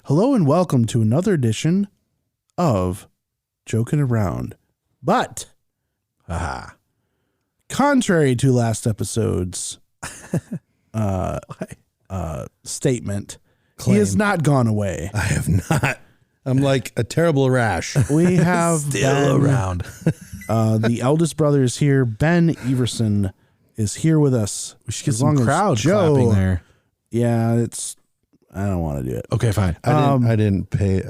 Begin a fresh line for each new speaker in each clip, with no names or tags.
Hello and welcome to another edition of Joken Around. But, contrary to last episode's statement,
Claim.
he has not gone away.
I have not. I'm like a terrible rash.
We have
Still around.
The eldest brother is here. Ben Everson is here with us.
We should get some crowd clapping there.
Yeah, I don't want to do it.
Okay, fine.
I didn't pay.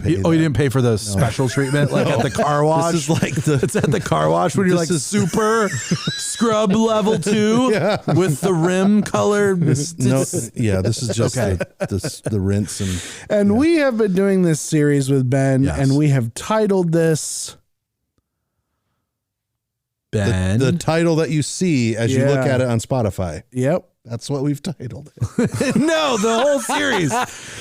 You didn't pay for the special treatment, like at the car wash.
This is like
it's at the car wash when you're like super scrub level 2 with the rim color.
this is just the rinse
and we have been doing this series with Ben, and we have titled this
Ben.
the title that you see as you look at it on Spotify.
Yep.
That's what we've titled it.
No, the whole series.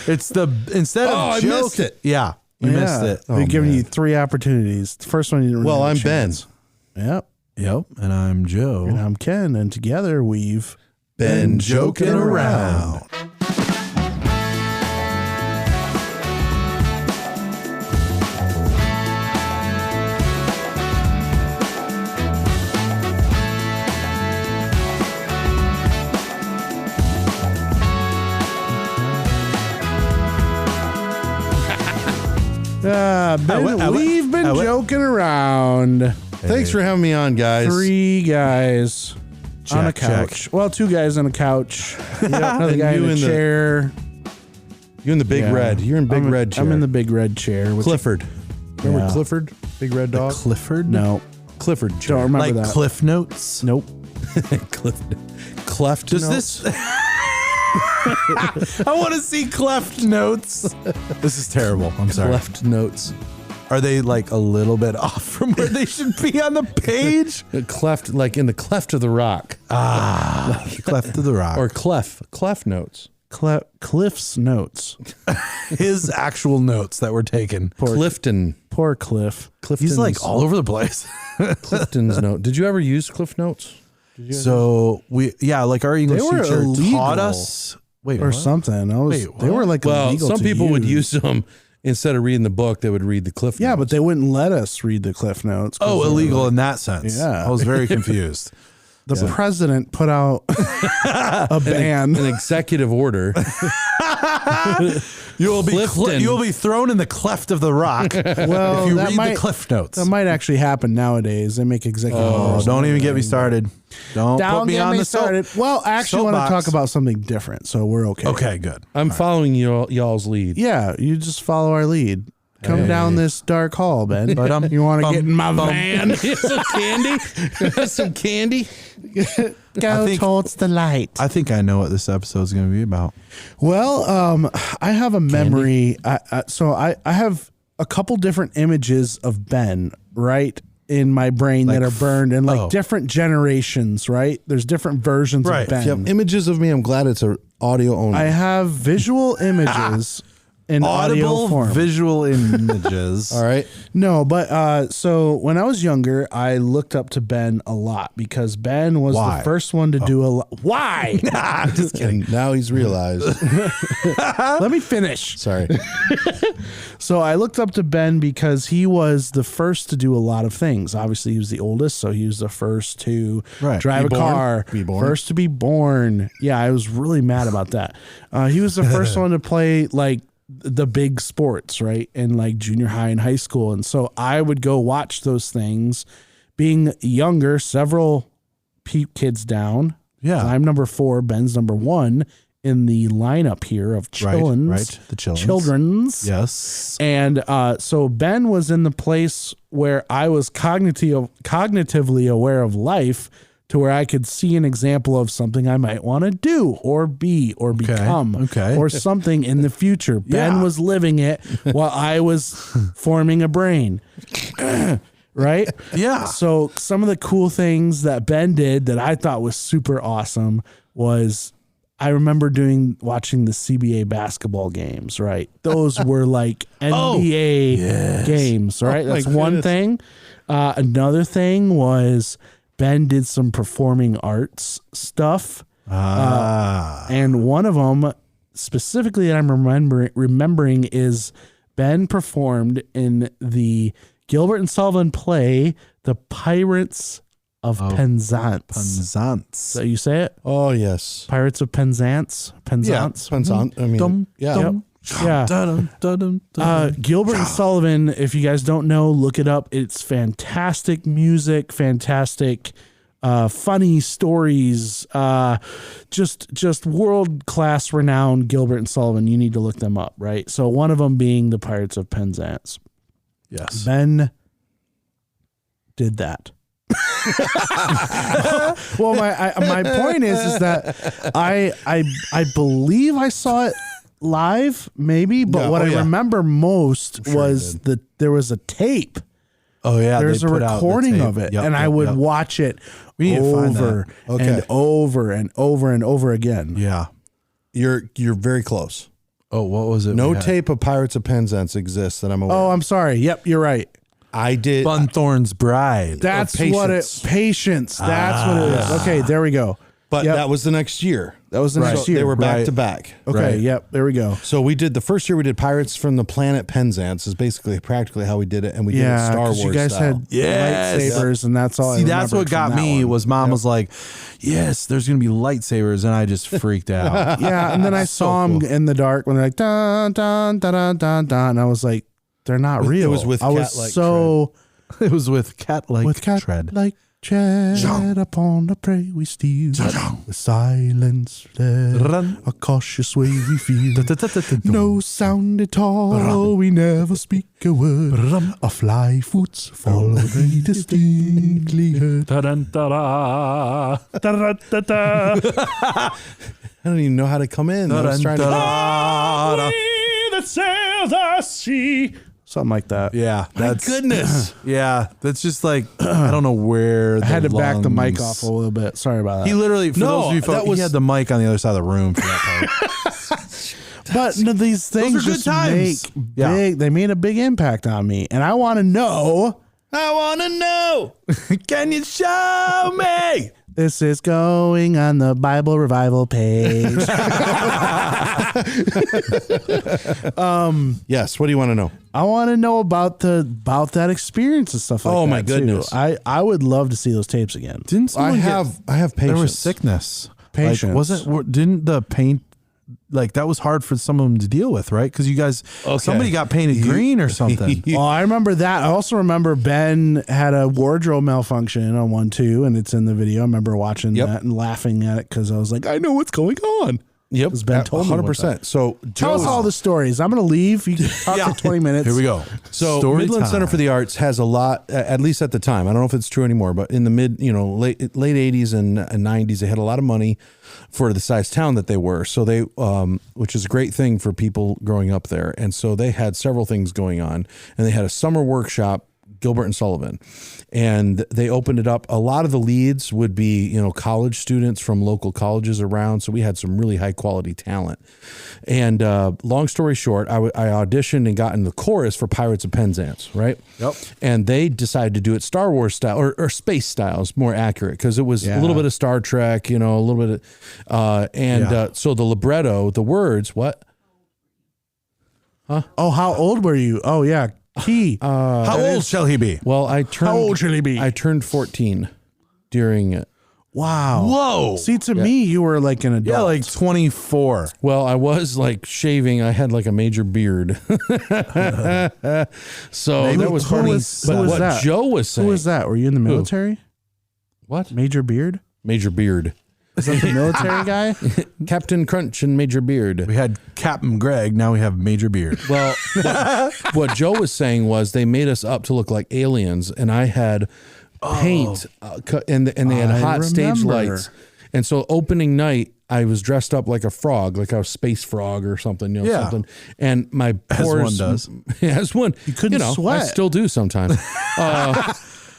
It's instead of
I missed it.
Yeah, you missed it.
We've given you 3 opportunities. The first one you didn't.
Well,
really
I'm
have a chance.
Ben.
Yep.
And I'm Joe.
And I'm Ken, and together we've
been joking around.
We've been joking around.
Thanks for having me on, guys.
3 guys on a couch.
check.
Well, 2 guys on a couch. Another guy in a chair.
You're in the big red. You're in big red chair.
I'm in the big red chair.
Clifford. Remember
Yeah.
Clifford? Big red dog?
Clifford?
No,
Clifford chair.
don't remember
Like
that.
Cliff Notes?
Nope.
Cleft
Does
notes?
this... I want to see Cleft Notes. This is terrible. I'm sorry.
Cleft notes.
Are they like a little bit off from where they should be on the page?
Cleft, like in the cleft of the rock.
Cleft of the rock.
Or cleft notes.
Cliff's notes.
His actual notes that were taken.
Clifton.
Poor Cliff.
He's like all over the place.
Clifton's note. Did you ever use Cliff Notes?
So like our English
were
teacher
illegal.
taught us. Wait,
Or
what?
something.
Wait,
They were like
Well,
illegal
some
to
people would use them instead of reading the book. They would read the Cliff Notes.
Yeah, but they wouldn't let us read the Cliff Notes.
Oh, illegal in that sense.
Yeah.
I was very confused.
The president put out a ban.
an executive order.
You'll be
Clifton.
you'll be thrown in the cleft of the rock
Well,
if you
that
read
might,
the Cliff Notes.
That might actually happen nowadays. They make executive orders.
Don't even get me started. Don't put me on the
started. Well, I actually want to
soapbox.
talk about something different, so we're okay.
Okay, good.
I'm following y'all's lead.
Yeah, you just follow our lead. Come down this dark hall, Ben. You want to get in my van?
Some candy? Some candy?
Go towards the light.
I think I know what this episode is going to be about.
Well, I have a memory. I have a couple different images of Ben, right, in my brain that are burned in like different generations, right? There's different versions of Ben.
If you have images of me, I'm glad it's audio only.
I have visual images in audio
Audible
form.
visual images.
All right.
No, but so when I was younger, I looked up to Ben a lot because Ben was the first one to do a lot. Why?
I'm just kidding.
And now he's realized.
Let me finish.
Sorry.
So I looked up to Ben because he was the first to do a lot of things. Obviously, he was the oldest, so he was the first to drive a car, first to be born. Yeah, I was really mad about that. He was the first one to play like the big sports, right? In like junior high and high school. And so I would go watch those things being younger, several kids down.
Yeah.
I'm number 4, Ben's number 1 in the lineup here of children's.
Right. The
Children's.
Yes.
And so Ben was in the place where I was cognitively aware of life, to where I could see an example of something I might want to do or be or become or something in the future. Ben was living it while I was forming a brain. Right?
Yeah.
So some of the cool things that Ben did that I thought was super awesome was I remember watching the CBA basketball games, right? Those were like NBA games, right? That's one thing. Another thing was Ben did some performing arts stuff. And one of them specifically that I'm remembering is Ben performed in the Gilbert and Sullivan play, The Pirates of Penzance.
Penzance.
So you say it?
Oh, yes.
Pirates of Penzance.
Penzance. Penzance. I mean,
Gilbert and Sullivan, if you guys don't know, look it up. It's fantastic music, fantastic funny stories, just world-class renowned Gilbert and Sullivan. You need to look them up, right? So one of them being the Pirates of Penzance.
Yes.
Ben did that. Well, my point is that I believe I saw it live, maybe, but what I remember most was that there was a tape.
Oh yeah,
there's a recording of it, and I would watch it over and over and over and over again.
Yeah,
you're very close.
Oh, what was it?
No tape of Pirates of Penzance exists that I'm aware.
Oh, I'm sorry. Yep, you're right.
I did.
Bunthorne's Bride.
That's what it. Patience. That's what it is. Okay, there we go.
But that was the next year.
That was the next year.
They were back to back.
Okay. Yep. There we go.
So we did the first year. We did Pirates from the Planet Penzance. Is basically practically how we did it, and we did it Star Wars.
You guys
style.
had lightsabers, and that's all.
See, that's what got me. Was Mom was like, "Yes, there's gonna be lightsabers," and I just freaked out.
Yeah, and then I saw them in the dark when they're like dun dun dun dun dun dun, and I was like, "They're not real."
It was with cat-like tread.
It was with cat-like tread.
Like tread upon the prey we steal. The silence fled. A cautious way we feel. No sound at all. We never speak a word. A fly foot's fall distinctly heard.
I don't even know how to come in. I was trying to.
That sails the sea. Something like that.
Yeah.
That's goodness.
Yeah. That's just like, I don't know where
I had to back the mic off a little bit. Sorry about that.
He literally, for those of you folks, he had the mic on the other side of the room for that part.
But no, these things just make big, they made a big impact on me. And I want to know.
Can you show me?
This is going on the Bible Revival page.
Yes. What do you want to know?
I want to know about that experience and stuff like that.
Oh my goodness!
Too. I would love to see those tapes again.
Didn't
I have patience.
There was sickness.
Patience.
Didn't the paint, like, that was hard for some of them to deal with, right? Because you guys, somebody got painted green or something.
Oh, I remember that. I also remember Ben had a wardrobe malfunction on one too, and it's in the video. I remember watching that and laughing at it because I was like, I know what's going on.
Yep,
because Ben told me
100%. So
tell us all the stories. I'm going to leave. You can talk for 20 minutes.
Here we go.
So
Story
Midland
time.
Center for the Arts has a lot, at least at the time. I don't know if it's true anymore, but in the late 80s and 90s, they had a lot of money for the size town that they were. So they, which is a great thing for people growing up there. And so they had several things going on, and they had a summer workshop, Gilbert and Sullivan, and they opened it up. A lot of the leads would be, college students from local colleges around. So we had some really high quality talent. And long story short, I auditioned and got in the chorus for Pirates of Penzance, right?
Yep.
And they decided to do it Star Wars style or space style is more accurate because it was a little bit of Star Trek, a little bit of, so the libretto, the words, what?
Huh? Oh, how old were you? Oh, yeah. Key.
How old shall he be?
Well,
how old shall he be?
I turned 14 during it.
Wow.
Whoa.
See, to me, you were like an adult.
Yeah, like 24.
Well, I was like shaving. I had like a major beard. So
maybe
that was funny. But what
that?
Joe was saying.
Who was that? Were you in the military?
What?
Major Beard?
Major Beard.
Is that the military guy?
Captain Crunch and Major Beard.
We had Captain Greg. Now we have Major Beard.
Well, what Joe was saying was they made us up to look like aliens, and I had paint, and they had hot stage lights. And so opening night, I was dressed up like a frog, like a space frog or something, something. And my pores,
as one does.
As one,
you couldn't sweat.
I still do sometimes.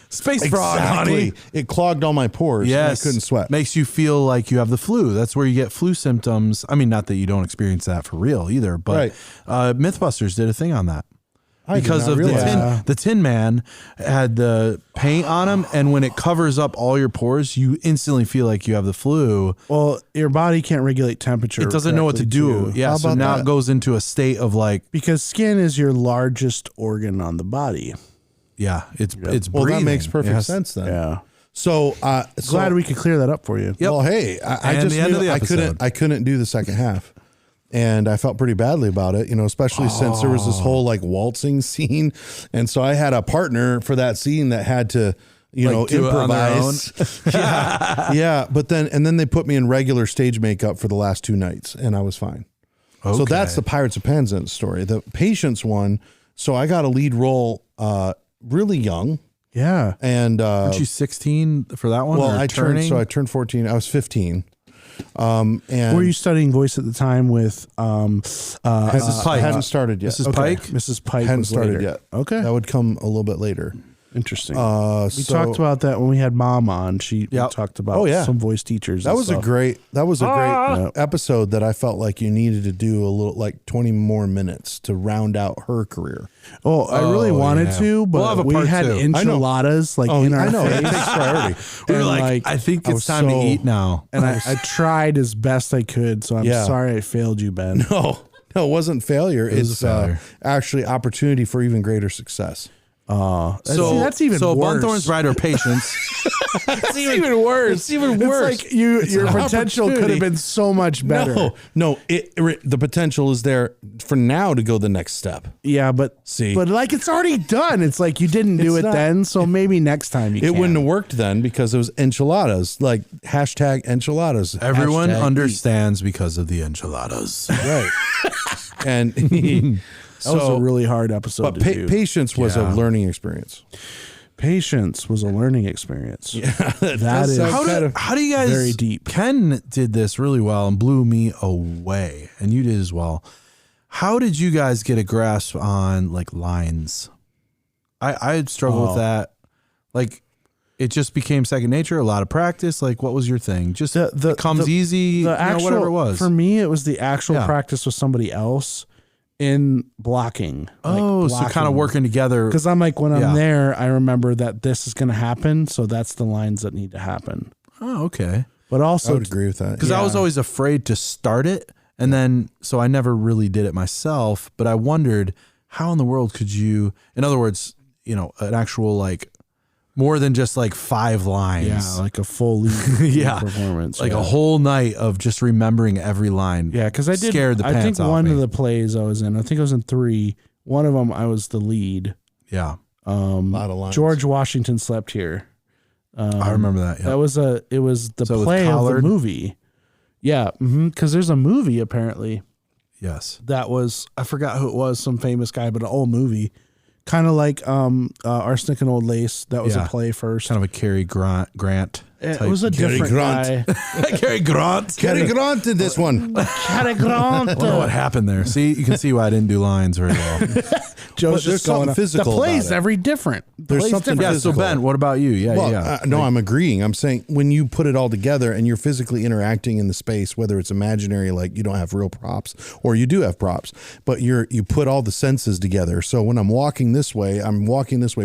Space frog, honey.
It clogged all my pores.
Yes.
And I couldn't sweat.
Makes you feel like you have the flu. That's where you get flu symptoms. I mean, not that you don't experience that for real either, but Mythbusters did a thing on that. because of the Tin Man had the paint on him, and when it covers up all your pores, you instantly feel like you have the flu.
Well, your body can't regulate temperature.
It doesn't know what to do. Yeah, so now it goes into a state of like,
because skin is your largest organ on the body.
Yeah, it's
well,
breathing.
that makes perfect sense then.
Yeah.
So
glad we could clear that up for you.
Yep. Well, hey, I just knew I couldn't do the second half. And I felt pretty badly about it, especially since there was this whole like waltzing scene. And so I had a partner for that scene that had to, improvise. Yeah. But then they put me in regular stage makeup for the last 2 nights and I was fine. Okay. So that's the Pirates of Penzance story. The Patience one. So I got a lead role really young.
Yeah.
And weren't you 16 for that one?
Well, I turned 14. I was 15. And
were you studying voice at the time with
Mrs. Pike? Hadn't started yet.
Mrs. Pike
hadn't started yet.
Okay,
that would come a little bit later.
Interesting. We talked about that when we had Mom on. We talked about some voice teachers.
That was a great episode that I felt like you needed to do a little, like 20 more minutes to round out her career.
Oh, I really wanted to, but we had enchiladas in our face.
It takes priority.
We were like, I think it's time to eat now.
And I tried as best I could, so I'm sorry I failed you, Ben.
No, it wasn't failure. It's actually opportunity for even greater success.
That's even worse.
Bunthorne's Ride or Patience.
It's even worse.
It's even worse.
It's like your potential could have been so much better.
No, the potential is there for now to go the next step.
Yeah, but like it's already done. It's like you didn't do it then, so maybe next time you can.
It wouldn't have worked then because it was enchiladas, like hashtag enchiladas.
Everyone understands because of the enchiladas.
Right. And
that was a really hard episode to do.
Patience was a learning experience.
Patience was a learning experience.
Yeah,
that is
how do you guys?
Very deep.
Ken did this really well and blew me away, and you did as well. How did you guys get a grasp on like lines? I struggle with that. Like, it just became second nature. A lot of practice. Like, what was your thing? Just it comes easy. Whatever it was.
For me, it was the actual practice with somebody else. In blocking.
So kind of working together.
Because I'm like, when I'm there, I remember that this is going to happen. So that's the lines that need to happen.
Oh, okay.
But also,
I would agree with that.
Because I was always afraid to start it. And then, so I never really did it myself. But I wondered, how in the world could you, in other words, an actual like, more than just like 5 lines.
Yeah, like a full lead performance.
Like a whole night of just remembering every line.
Yeah, because I
scared the pants off me.
One of the plays I was in, I think I was in 3. One of them I was the lead.
Yeah.
A lot of lines.
George Washington Slept Here.
I remember that. Yeah.
It was the play of the movie. Yeah, because there's a movie apparently.
Yes.
That was, I forgot who it was, some famous guy, but an old movie. Kind of like Arsenic and Old Lace. That was a play first.
Kind of a Cary Grant.
It was a different guy.
Cary Grant.
Cary Grant did this one.
Cary Grant.
I don't know what happened there. See, you can see why I didn't do lines very well.
Joe's just going
physical.
The play's every different.
There's something
different. So Ben, what about you?
No, I'm agreeing. I'm saying when you put it all together and you're physically interacting in the space, whether it's imaginary, like you don't have real props, or you do have props, but you put all the senses together. So when I'm walking this way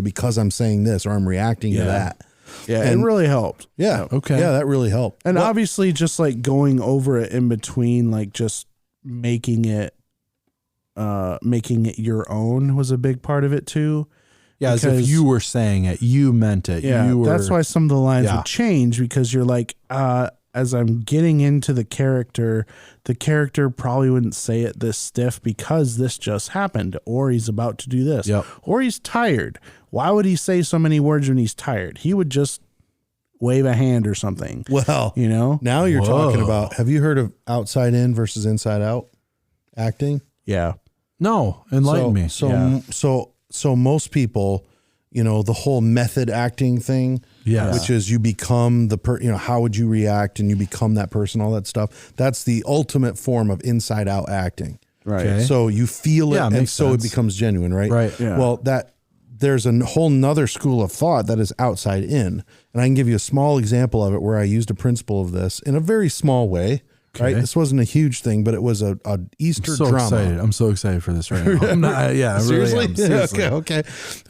because I'm saying this or I'm reacting to that.
Yeah, and it really helped.
Yeah. Okay. Yeah, that really helped.
And obviously just like going over it in between, like just making it your own was a big part of it too.
Yeah, as if you were saying it, you meant it.
Yeah, that's why some of the lines would change because you're like, as I'm getting into the character probably wouldn't say it this stiff because this just happened, or he's about to do this, or he's tired. Why would he say so many words when he's tired? He would just wave a hand or something.
Well, now you're talking about, have you heard of outside in versus inside out acting?
Yeah.
No, enlighten me.
So most people, the whole method acting thing, which is you become how would you react and you become that person, all that stuff. That's the ultimate form of inside out acting.
Right. Okay.
So you feel it and so
sense.
it becomes genuine, right?
Right.
Yeah. Well, there's a whole nother school of thought that is outside in. And I can give you a small example of it where I used a principle of this in a very small way. Okay. Right? This wasn't a huge thing, but it was a Easter drama.
Excited. I'm so excited for this right now. I'm not, yeah,
seriously?
Really seriously.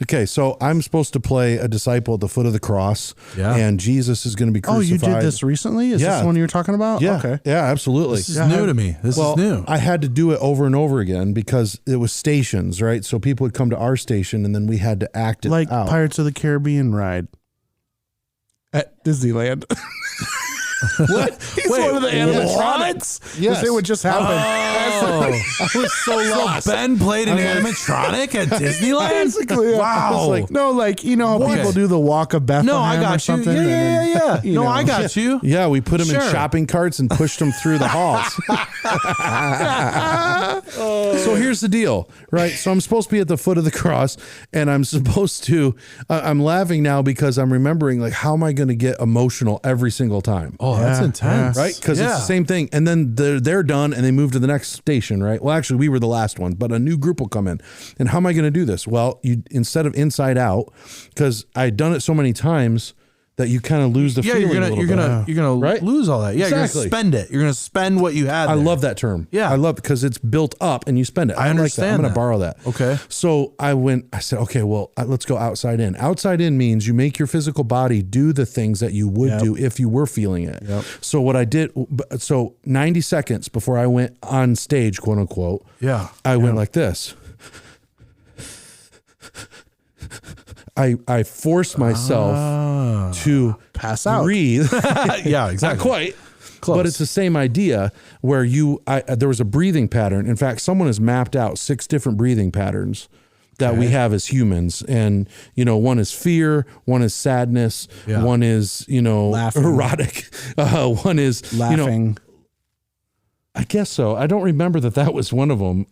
Okay. So I'm supposed to play a disciple at the foot of the cross, and Jesus is going to be crucified.
Oh, you did this recently? Is this the one you were talking about?
Yeah.
Okay.
Yeah, absolutely.
This is new to me. This is new.
I had to do it over and over again because it was stations, right? So people would come to our station, and then we had to act it
like
out.
Pirates of the Caribbean ride at Disneyland.
What?
He's one of the animatronics?
Yes.
It would just happen.
I was so lost.
So Ben played an animatronic at Disneyland?
Basically.
Wow.
You know how people do the walk of Bethlehem
I got
or something?
Yeah. No, I got you.
Yeah, we put them in shopping carts and pushed them through the halls. So here's the deal, right? So I'm supposed to be at the foot of the cross, and I'm supposed to, I'm laughing now because I'm remembering, like, how am I going to get emotional every single time?
Oh, that's intense.
Right? Because it's the same thing. And then they're done and they move to the next station, right? Well, actually, we were the last one, but a new group will come in. And how am I going to do this? Well, instead of Inside Out, because I'd done it so many times that you kind of lose the feeling
you're gonna
right?
lose all that. Yeah,
exactly.
You're gonna spend it. You're gonna spend what you had.
I love that term.
Yeah,
I love it because it's built up and you spend it.
I understand.
Like that. I'm going to borrow that.
Okay.
So I said, okay, well, let's go outside in. Outside in means you make your physical body do the things that you would do if you were feeling it.
Yep.
So what I did, 90 seconds before I went on stage, quote unquote.
Yeah.
I went like this. I forced myself to
pass out.
Breathe.
Yeah, exactly.
Not quite. Close. But it's the same idea where there was a breathing pattern. In fact, someone has mapped out 6 different breathing patterns that we have as humans. And, one is fear, one is sadness, one is,
laughing.
Erotic, one is
laughing.
I guess so. I don't remember that was one of them.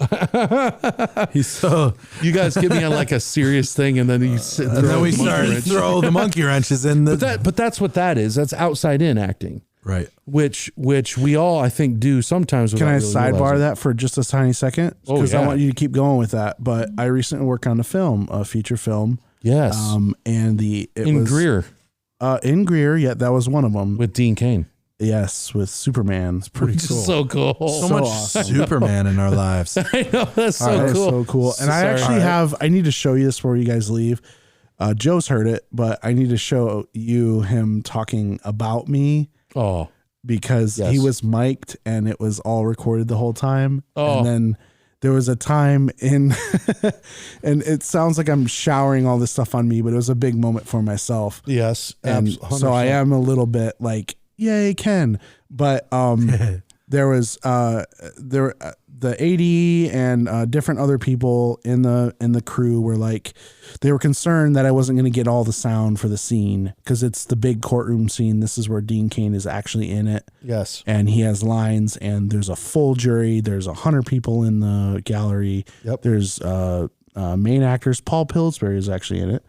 You guys get me on like a serious thing, and then you sit
and then we start to throw the monkey wrenches in.
But that's what that is. That's outside in acting,
right?
Which we all, I think, do sometimes.
Can I really sidebar that for just a tiny second? Because I want you to keep going with that. But I recently worked on a feature film.
Yes.
And
Greer.
In Greer, yeah, that was one of them
with Dean Cain.
Yes, with Superman. It's pretty cool.
So cool.
So much awesome. Superman in our lives.
I know. That's so cool.
So cool. And I actually I need to show you this before you guys leave. Joe's heard it, but I need to show you him talking about me.
Oh.
Because he was mic'd and it was all recorded the whole time.
Oh.
And then there was a time and it sounds like I'm showering all this stuff on me, but it was a big moment for myself.
Yes.
And so I am a little bit like, yay, Ken. But there was the AD and different other people in the crew were like, they were concerned that I wasn't going to get all the sound for the scene because it's the big courtroom scene. This is where Dean Cain is actually in it.
Yes.
And he has lines, and there's a full jury. There's 100 people in the gallery.
Yep.
There's main actors. Paul Pillsbury is actually in it.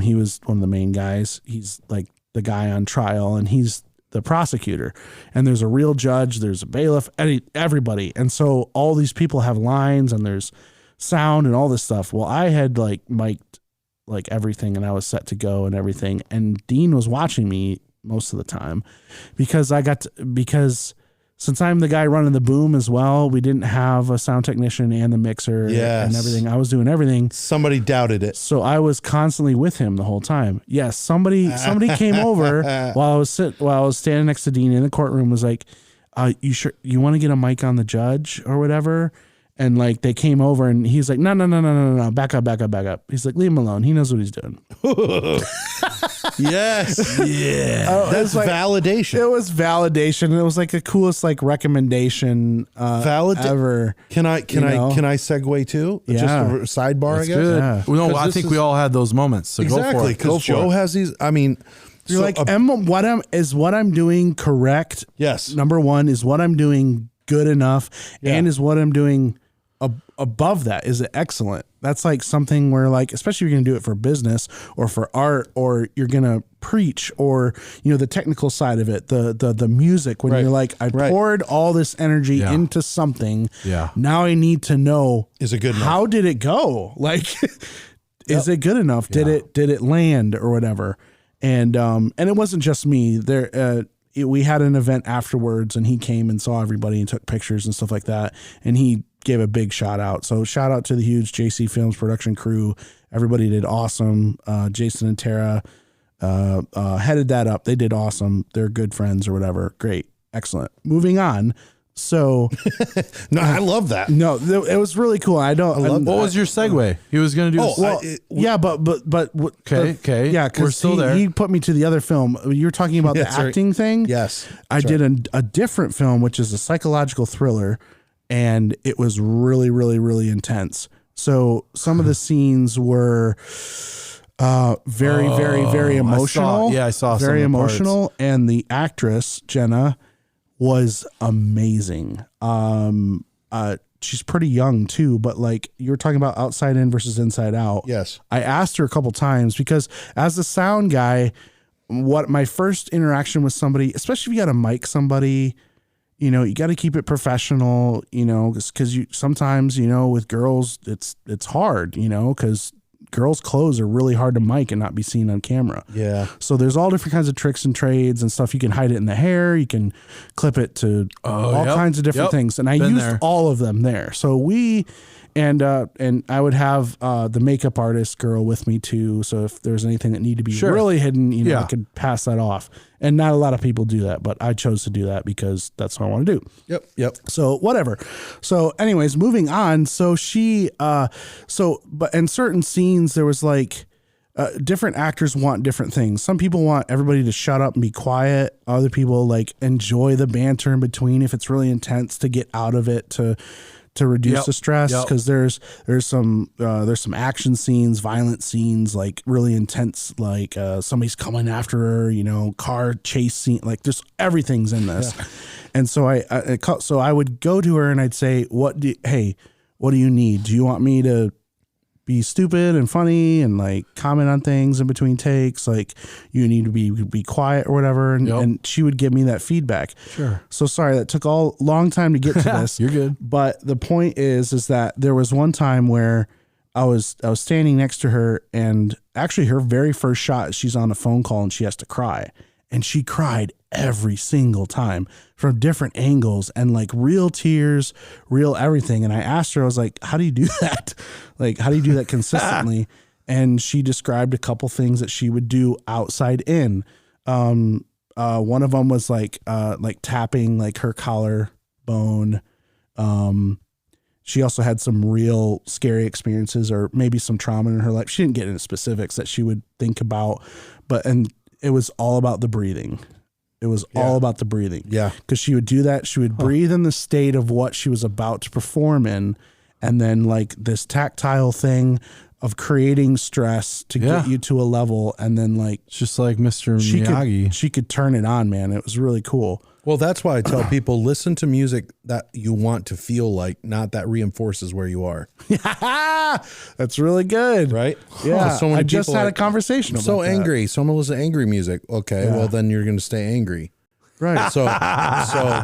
He was one of the main guys. He's like the guy on trial, and he's the prosecutor, and there's a real judge, there's a bailiff, everybody. And so all these people have lines and there's sound and all this stuff. Well, I had like mic'd like everything and I was set to go and everything. And Dean was watching me most of the time because since I'm the guy running the boom as well, we didn't have a sound technician and the mixer and everything. I was doing everything.
Somebody doubted it.
So I was constantly with him the whole time. Yes, somebody came over while I was standing next to Dean in the courtroom, was like, you want to get a mic on the judge or whatever? And like they came over and he's like, no, back up. He's like, leave him alone. He knows what he's doing.
Yes.
Yeah.
That's like, validation.
It was validation. It was like the coolest like recommendation ever.
Can I segue too?
Yeah.
Just a sidebar,
That's
I guess.
good.
Yeah.
Well, no, I think we all had those moments. So
exactly,
go for it.
because Joe has these. I mean,
you're like, what I'm doing correct?
Yes.
Number one, is what I'm doing good enough, and is what I'm doing above that, is it excellent? That's like something where, like, especially if you're going to do it for business or for art, or you're going to preach, or the technical side of it, the music, when you're like, I poured all this energy into something.
Yeah.
Now I need to know,
is it good enough?
How did it go? Like, is it good enough? Did it land or whatever? And it wasn't just me there. we had an event afterwards, and he came and saw everybody and took pictures and stuff like that. And he gave a big shout out. So shout out to the huge JC Films production crew. Everybody did awesome. Jason and Tara headed that up. They did awesome. They're good friends or whatever. Great. Excellent. Moving on. So
no, I love that.
No, it was really cool. What
was your segue? He was going to do.
Okay. Yeah, because he put me to the other film. You're talking about the acting thing.
Yes,
I did a different film, which is a psychological thriller, and it was really, really, really intense. So some of the scenes were very, very, very emotional.
I saw
very emotional, parts. And the actress Jenna was amazing. She's pretty young too, but like you were talking about outside in versus inside out.
Yes.
I asked her a couple times because as a sound guy, what my first interaction with somebody, especially if you got to mic somebody, you got to keep it professional, because you sometimes, with girls, it's hard, because girls' clothes are really hard to mic and not be seen on camera.
Yeah.
So there's all different kinds of tricks and trades and stuff. You can hide it in the hair. You can clip it to all kinds of different things. And I used all of them there. So and I would have the makeup artist girl with me too. So if there's anything that needed to be really hidden, I could pass that off. And not a lot of people do that, but I chose to do that because that's what I want to do.
Yep.
So whatever. So anyways, moving on. So but in certain scenes, there was like different actors want different things. Some people want everybody to shut up and be quiet. Other people like enjoy the banter in between if it's really intense to get out of it to reduce the stress, because there's some action scenes, violent scenes, like really intense, like somebody's coming after her, car chase scene, like just everything's in this. Yeah. And so I would go to her and I'd say, what do you need? Do you want me to be stupid and funny and like comment on things in between takes? Like you need to be quiet or whatever. And she would give me that feedback.
Sure.
So sorry, that took a long time to get to this.
You're good.
But the point is that there was one time where I was standing next to her, and actually her very first shot, she's on a phone call and she has to cry, and she cried every single time from different angles and like real tears, real everything. And I asked her, I was like, how do you do that? Like, how do you do that consistently? And she described a couple things that she would do outside in. One of them was like tapping like her collarbone. She also had some real scary experiences or maybe some trauma in her life. She didn't get into specifics that she would think about, and it was all about the breathing. It was all about the breathing.
Yeah.
Because she would do that. She would breathe in the state of what she was about to perform in. And then like this tactile thing of creating stress to get you to a level. And then like,
it's just like Mr. Miyagi.
She could turn it on, man. It was really cool.
Well, that's why I tell people, listen to music that you want to feel like, not that reinforces where you are.
That's really good.
Right?
Yeah.
So
I just had a conversation about
so
that.
angry. Someone listens to angry music. Okay. Well, then you're going to stay angry.
Right.
So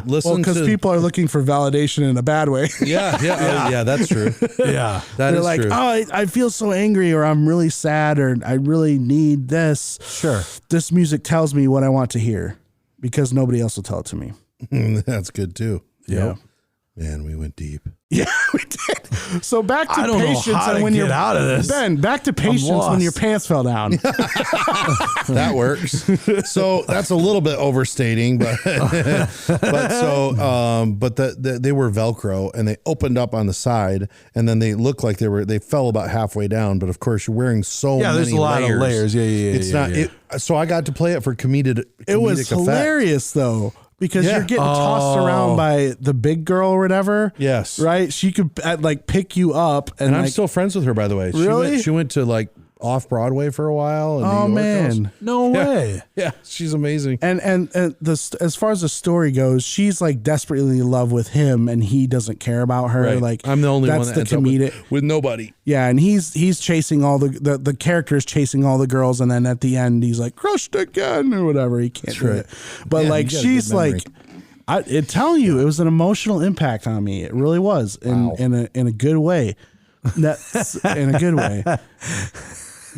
listen
because people are looking for validation in a bad way.
Yeah, that's true.
Yeah.
They're like, true. Oh, I feel so angry, or I'm really sad, or I really need this.
Sure.
This music tells me what I want to hear because nobody else will tell it to me.
That's good too.
Yeah.
Man, we went deep.
Yeah, we did. So back to patience
and when you're out of this.
Ben, back to patience when your pants fell down.
That works. So that's a little bit overstating, but they were Velcro and they opened up on the side, and then they looked like they fell about halfway down. But of course, you're wearing so many
there's a lot of layers. Yeah.
It's not. So I got to play it for comedic.
It was hilarious though. Because you're getting tossed around by the big girl or whatever.
Yes.
Right? She could like pick you up. And
I'm still friends with her, by the way.
Really?
She went to like off Broadway for a while. In New York.
Man.
No way.
Yeah. She's amazing.
And as far as the story goes, she's like desperately in love with him and he doesn't care about her.
Right.
Like
I'm the only one
that's the comedic
with nobody.
Yeah. And he's chasing all the characters chasing all the girls. And then at the end, he's like crushed again or whatever. He can't do it. But like, she's like, it telling you, it was an emotional impact on me. It really was in a good way. That's in a good way.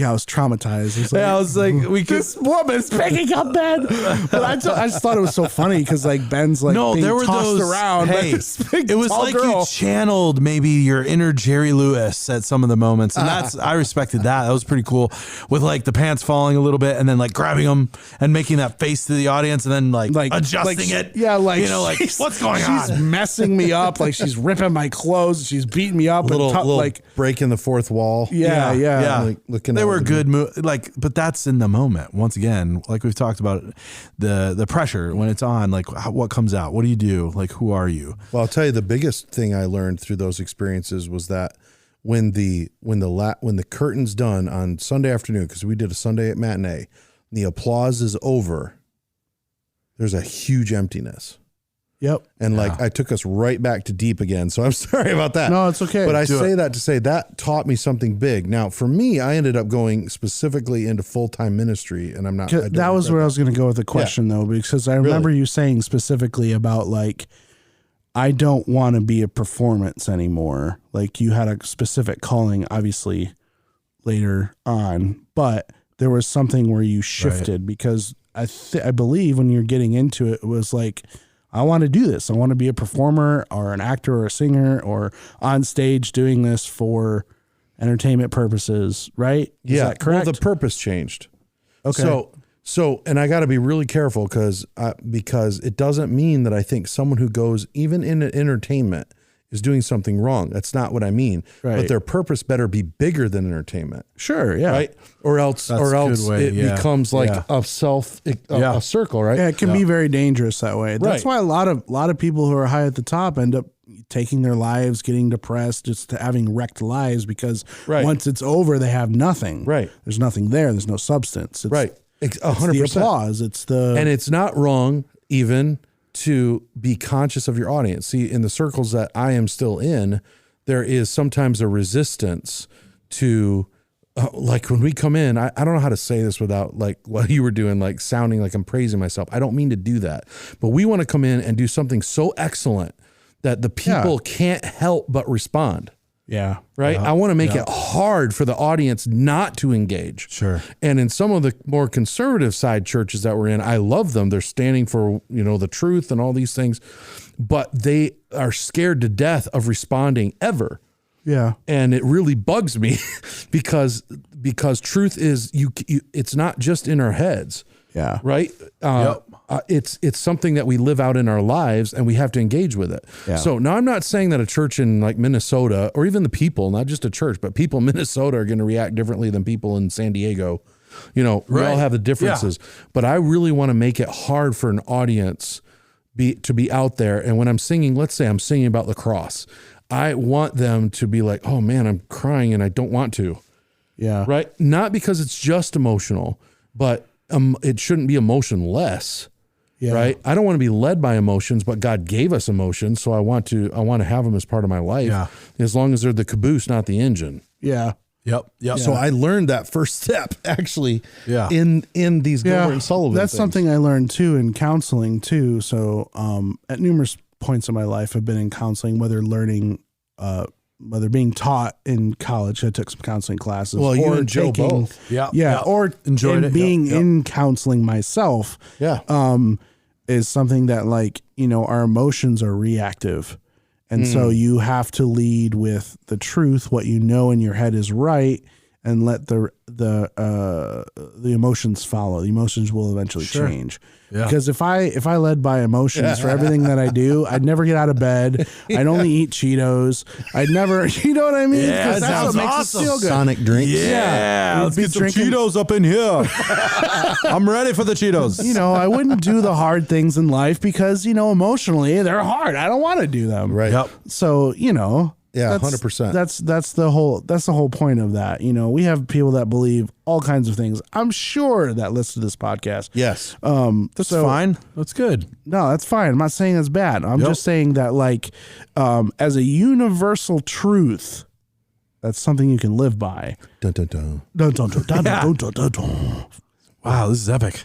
Yeah, I was traumatized.
I was like,
this woman's picking up Ben. But I just thought it was so funny because like Ben's like being
there were
tossed
those
around.
Hey, it was like you channeled maybe your inner Jerry Lewis at some of the moments, and I respected that. That was pretty cool. With like the pants falling a little bit, and then like grabbing them and making that face to the audience, and then like adjusting it.
Yeah, like
like what's going on?
She's messing me up. Like she's ripping my clothes. She's beating me up.
Little
like
breaking the fourth wall.
Yeah.
Like looking.
They were good but that's in the moment. Once again, like we've talked about, the pressure when it's on, like what comes out, what do you do, like who are you? Well,
I'll tell you, the biggest thing I learned through those experiences was that when the curtain's done on Sunday afternoon, because we did a Sunday matinee, the applause is over, there's a huge emptiness.
Yep.
And I took us right back to deep again. So I'm sorry about that.
No, it's okay.
But I say that to say that taught me something big. Now, for me, I ended up going specifically into full-time ministry, and I'm not.
That was where I was going to go with the question, though, because I remember you saying specifically about like, I don't want to be a performance anymore. Like you had a specific calling, obviously, later on, but there was something where you shifted because I believe when you're getting into it, it was like, I want to do this. I want to be a performer or an actor or a singer or on stage doing this for entertainment purposes, right? Is that correct?
Well, the purpose changed.
Okay.
So, and I got to be really careful because it doesn't mean that I think someone who goes even in entertainment is doing something wrong. That's not what I mean. Right. But their purpose better be bigger than entertainment.
Sure. Yeah.
Right. Or else it becomes like a circle, right?
Yeah. It can be very dangerous that way. That's why a lot of people who are high at the top end up taking their lives, getting depressed, just having wrecked lives because once it's over, they have nothing.
Right.
There's nothing there. There's no substance. It's,
100%.
The applause. And
it's not wrong even to be conscious of your audience. See, in the circles that I am still in, there is sometimes a resistance to, like when we come in, I don't know how to say this without like what you were doing, like sounding like I'm praising myself. I don't mean to do that, but we want to come in and do something so excellent that the people can't help but respond.
Yeah.
Right. I want to make it hard for the audience not to engage.
Sure.
And in some of the more conservative side churches that we're in, I love them. They're standing for, the truth and all these things, but they are scared to death of responding ever.
Yeah.
And it really bugs me because truth is it's not just in our heads.
Yeah.
Right. It's something that we live out in our lives and we have to engage with it. Yeah. So now I'm not saying that a church in like Minnesota or even the people, not just a church, but people in Minnesota are going to react differently than people in San Diego. We all have the differences, but I really want to make it hard for an audience to be out there. And when I'm singing, let's say I'm singing about the cross, I want them to be like, oh man, I'm crying and I don't want to.
Yeah.
Right. Not because it's just emotional, but it shouldn't be emotionless. Yeah. Right. I don't want to be led by emotions, but God gave us emotions. So I want to have them as part of my life as long as they're the caboose, not the engine.
Yeah.
Yep.
So I learned that first step actually in these Gilbert and Sullivan
That's
things.
something I learned too in counseling too. So at numerous points in my life, I've been in counseling, whether being taught in college. I took some counseling classes.
Well, you and Joe both.
Or enjoyed it. Being in counseling myself. Is something that our emotions are reactive. And so you have to lead with the truth, what you know in your head is right, and let the emotions follow. The emotions will eventually change. Yeah. Because if I led by emotions for everything that I do, I'd never get out of bed. I'd only eat Cheetos. I'd never, you know what I mean?
Yeah,
that's what makes us feel good.
Sonic drinks.
Yeah. Let's get some Cheetos up in here. I'm ready for the Cheetos.
I wouldn't do the hard things in life because, emotionally they're hard. I don't want to do them.
Right.
Yep.
So,
Yeah, 100%.
That's the whole point of that. We have people that believe all kinds of things. I'm sure that listen to this podcast.
Yes.
That's fine. That's good.
No, that's fine. I'm not saying that's bad. I'm just saying that as a universal truth, that's something you can live by.
Dun, dun, dun.
Dun, dun, dun, dun, dun, dun, dun, dun.
Wow, this is epic.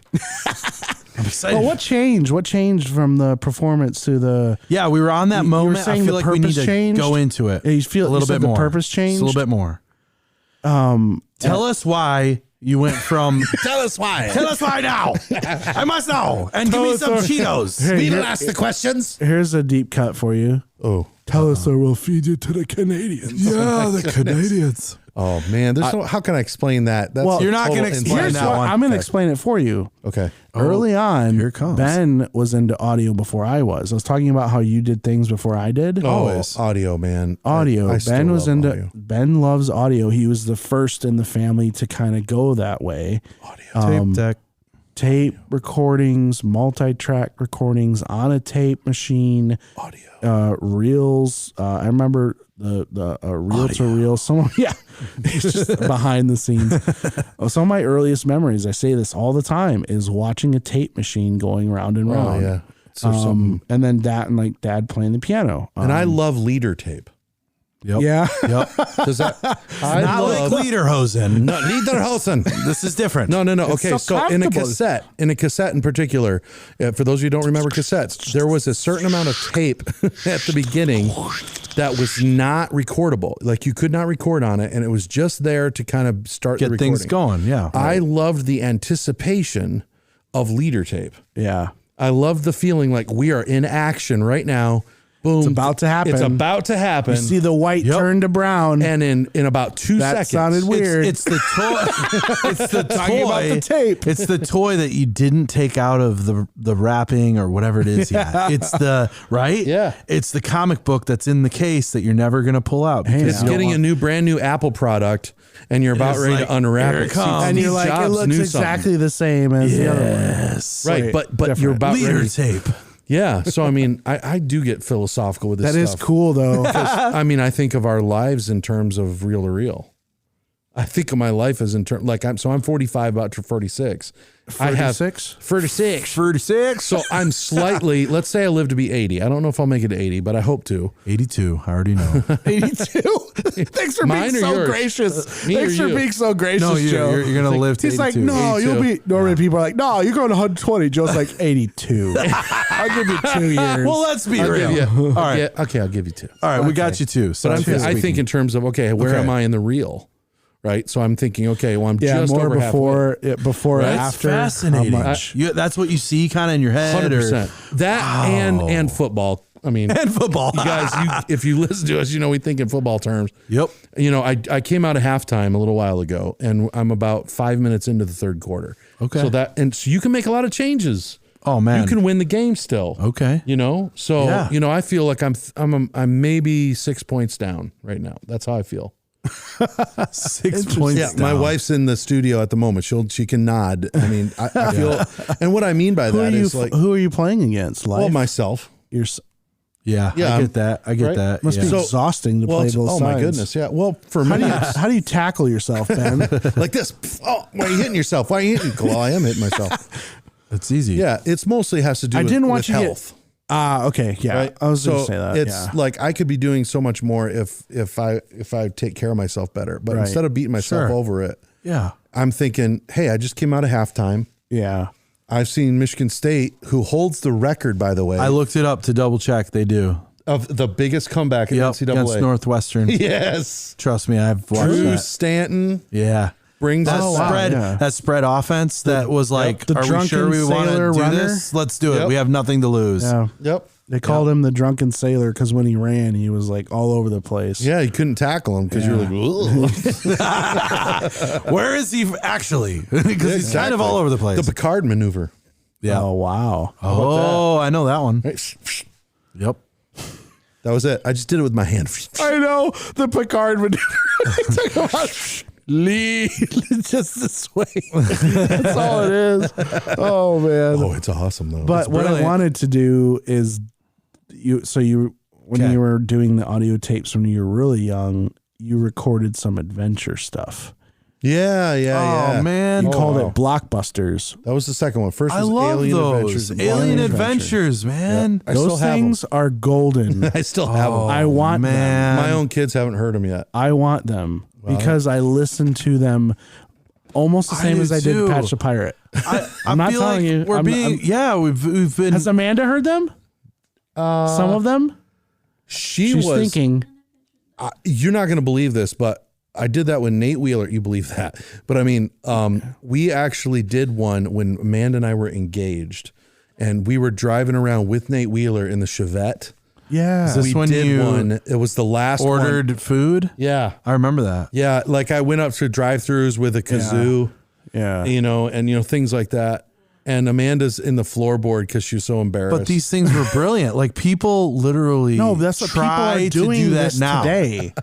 I'm excited.
Well, what changed? What changed from the performance to the?
Yeah, we were on that moment. I feel like we need to go into it.
You feel
a little bit more.
The purpose changed
Just a little bit more. Tell us why you went from.
Tell us why.
Tell us why now. I must know. And give me some Cheetos.
Hey,
We don't ask the questions.
Here's a deep cut for you.
Oh.
Tell us or we'll feed you to the Canadians.
Yeah, the Canadians.
Oh man, there's no. How can I explain that? That's
Well,
you're not
total
gonna explain
insight.
that one.
I'm going to explain it for you.
Okay.
Early on,
here it comes.
Ben was into audio before I was. I was talking about how you did things before I did.
Always audio, man.
Audio.
I still
Ben was
love
into.
audio.
Ben loves audio. He was the first in the family to kind of go that way.
Audio.
Tape deck.
Tape recordings, multi-track recordings on a tape machine.
Audio.
Reels. I remember the reel to reel. Someone, yeah, it's just behind the scenes. Some of my earliest memories, I say this all the time, is watching a tape machine going round and round.
Oh yeah. So
And then dad playing the piano.
and I love leader tape.
Yep.
Yeah.
Yep.
Does that? I
Not
love
like Lederhosen.
no Lederhosen.
This is different.
No. Okay,
so
in a
comfortable.
cassette in particular, for those of you who don't remember cassettes, there was a certain amount of tape at the beginning that was not recordable. Like you could not record on it, and it was just there to kind of start the
Get
recording.
things going. Yeah.
I loved the anticipation of leader tape.
Yeah.
I love the feeling like we are in action right now. Boom.
It's about to happen.
It's about to happen.
You see the white turn to brown.
and in about 2
that
seconds.
sounded weird.
It's the toy. It's the
Talking
toy.
about the tape.
It's the toy that you didn't take out of the wrapping or whatever it is yet. It's the right.
Yeah.
It's the comic book that's in the case that you're never gonna pull out. because
It's
you don't
getting
want-
a brand new Apple product, and you're about
It's
ready
like,
to unwrap
here
it.
it comes.
and
Steve
you're like,
Jobs
it looks
knew
exactly the same as the other one.
Yes.
Right, but you're
different.
about
Leader
ready.
tape.
Yeah, so I mean, I do get philosophical with this
That is
stuff.
cool, though.
I mean, I think of our lives in terms of reel to reel. I think of my life as in terms like I'm 45, about to 46. I have
46?
46.
36.
So I'm slightly. Let's say I live to be 80. I don't know if I'll make it to 80, but I hope to.
82. I already know.
82. Thanks for
Mine
being
or
so
yours?
gracious.
Me or
Thanks for
you?
being so gracious,
No,
Joe.
you're gonna live to
He's
82.
like, no,
82.
you'll be. Normally, people are like, no, you're going to 120. Joe's like, 82. I'll give you 2 years.
Well, let's be
I'll
real.
give you,
All right.
yeah, okay, I'll give you 2.
All right. We got you too. So
But I think in terms of where
Okay.
am I in the reel, right? So I'm thinking, okay, well I'm
yeah,
just
more
over
before, before
Right?
and
that's
after.
fascinating.
How much?
That's what you see kind of in your head.
100%. That and football. I mean,
And football.
you guys, if you listen to us, we think in football terms.
Yep.
I came out of halftime a little while ago, and I'm about 5 minutes into the third quarter.
Okay.
So you can make a lot of changes.
Oh man.
You can win the game still.
Okay.
So
Yeah.
I feel like I'm maybe 6 points down right now. That's how I feel.
6 points.
Yeah, my
down.
wife's in the studio at the moment. She can nod. I mean, I feel, and what I mean by that is like,
who are you playing against? Life?
well, myself.
You're,
Yeah.
Yeah,
I get that. I get
right?
that.
must
yeah.
be
So-
exhausting to play
It's-
both
oh
sides.
my goodness, yeah. Well, for me,
How do you tackle yourself, Ben?
like this. Oh, why are you hitting yourself? Why are you hitting? Well, I am hitting myself.
It's easy.
Yeah, it's mostly has to do.
I
with,
didn't want
with
you to get-
health.
Okay, yeah.
Right?
I was going to
So
say that.
it's
yeah.
like I could be doing so much more if I take care of myself better. But
Right.
instead of beating myself
Sure.
over it,
Yeah.
I'm thinking, hey, I just came out of halftime.
Yeah.
I've seen Michigan State, who holds the record, by the way,
I looked it up to double check. They do.
of the biggest comeback in
Yep.
NCAA.
Against Northwestern.
Yes.
Trust me, I've watched
Drew
that.
Stanton
Yeah.
brings
That
us
spread,
yeah.
that spread offense that was like,
The
are we
drunken
sure we want to
sailor
do
runner?
this? Let's do it.
Yep.
We have nothing to lose.
Yeah.
Yep.
They called him the drunken sailor because when he ran, he was like all over the place.
Yeah, you couldn't tackle him because you're like, ugh.
Where is he actually? Because he's kind of all over the place.
The Picard maneuver.
yeah.
Oh, wow.
Oh, I know that one. Yep.
That was it. I just did it with my hand.
I know the Picard would talk about lead just this way. That's all it is. Oh man.
Oh, it's awesome though.
But what I
brilliant.
wanted to do is when
Okay.
you were doing the audio tapes when you were really young, you recorded some adventure stuff.
yeah.
Oh man.
You called
wow.
it blockbusters.
That was the second one. First
I
was
love
Alien
those.
Adventures.
Alien
Adventure.
Adventures, man.
I still
Those
have
things are golden.
them. I still have them.
I want them.
man.
My own kids haven't heard them yet.
I want them because I listen to them almost the same
do
as I did
too.
Patch the Pirate.
I
I'm not
feel
telling
like
you.
We're we've been.
Has Amanda heard them? Some of them?
She
She's
was
thinking.
you're not going to believe this, but I did that with Nate Wheeler. You believe that? But I mean, we actually did one when Amanda and I were engaged, and we were driving around with Nate Wheeler in the Chevette.
Yeah.
Is this when you
one. It was the last
ordered food?
Yeah.
I remember that.
Yeah. Like I went up to drive-thrus with a kazoo, and things like that. And Amanda's in the floorboard because she was so embarrassed.
But these things were brilliant. Like people literally
that's what people are doing
to do that
this
now
today.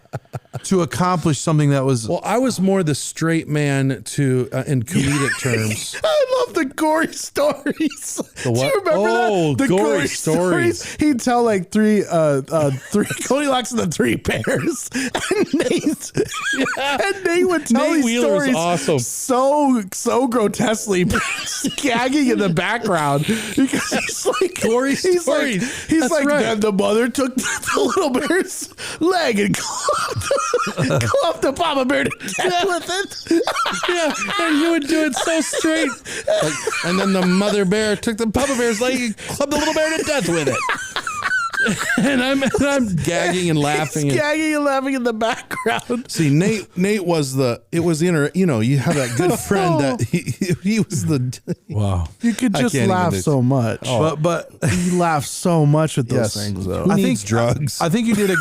to accomplish something that was.
Well, I was more the straight man to in comedic terms.
I love the gory stories.
The what?
Do you remember that? The
gory stories.
He'd tell like three Goldilocks and the Three Bears, and Nate would tell
Nate
these
Wheeler's
stories
awesome.
so grotesquely, gagging in the background because he's like
gory stories.
He's
That's
like
right.
the mother took the little bear's leg and clubbed the Papa Bear to death with it.
Yeah, and he would do it so straight. And then the mother bear took the Papa Bear's leg and clubbed the little bear to death with it. And I'm gagging and laughing.
He's gagging and laughing in the background.
See, Nate was you have that good friend that he was the
Wow.
You could just laugh so much.
Oh. But
you laugh so much with those
Yes.
things, though.
Who needs drugs?
I think you did a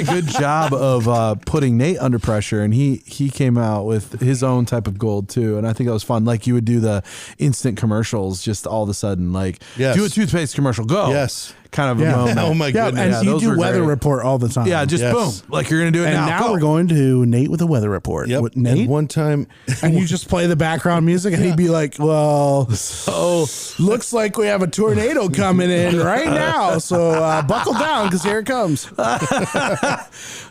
good job of putting Nate under pressure, and he came out with his own type of gold too, and I think that was fun. Like you would do the instant commercials, just all of a sudden, like do a toothpaste commercial, go.
Yes.
Kind of a moment.
Oh my goodness.
And you
those
do
were
weather
great.
report all the time.
Yeah, just boom. Like you're going to do it
And
now.
now
Go.
we're going to Nate with a weather report.
Yep.
With Nate.
And one time,
And you just play the background music, and he'd be like, "Well, so looks like we have a tornado coming in right now. So buckle down because here it comes."